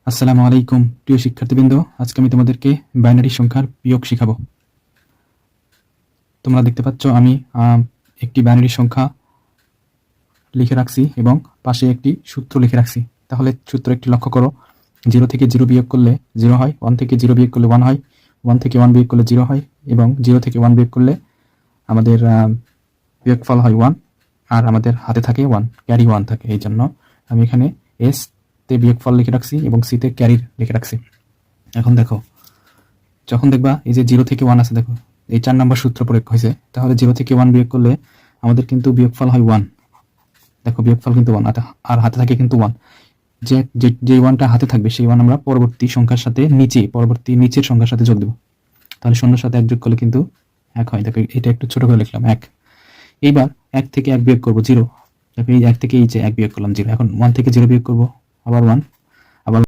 আসসালামু আলাইকুম প্রিয় শিক্ষার্থীবৃন্দ, আজকে আমি তোমাদেরকে বাইনারি সংখ্যার বিয়োগ শিখাবো। তোমরা দেখতে পাচ্ছ আমি একটি বাইনারি সংখ্যা লিখে রাখছি এবং পাশে একটি সূত্র লিখে রাখছি। তাহলে সূত্র একটি লক্ষ্য করো, 0 থেকে 0 বিয়োগ করলে 0 হয়, 1 থেকে 0 বিয়োগ করলে 1 হয়, 1 থেকে 1 বিয়োগ করলে 0 হয় এবং 0 থেকে 1 বিয়োগ করলে আমাদের বিয়োগফল হয় 1 আর আমাদের হাতে থাকে 1, ক্যারি 1 থাকে। এই জন্য আমি এখানে এস তে বিয়োগফল লিখে রাখছি এবং সি তে ক্যারি লিখে রাখছি। এখন দেখো, যখন দেখবা এই যে 0 থেকে 1 আছে, দেখো এই 4 নম্বর সূত্র প্রয়োগ হয়েছে, তাহলে 0 থেকে 1 বিয়োগ করলে আমাদের কিন্তু বিয়োগফল হয় 1। দেখো বিয়োগফল কিন্তু 1 আর হাতে থাকে কিন্তু 1। যে 1টা হাতে থাকবে সেই 1 আমরা পরবর্তী সংখ্যার সাথে নিচের সংখ্যার সাথে যোগ দেব। তাহলে 0 সাথে 1 যোগ করলে কিন্তু 1 হয়। দেখো এটা একটু ছোট করে লিখলাম 1। এইবার 1 থেকে 1 বিয়োগ করব 0। দেখো এই 1 থেকে এই যে 1 বিয়োগ করলাম 0। এখন 1 থেকে 0 বিয়োগ করব আবার 1,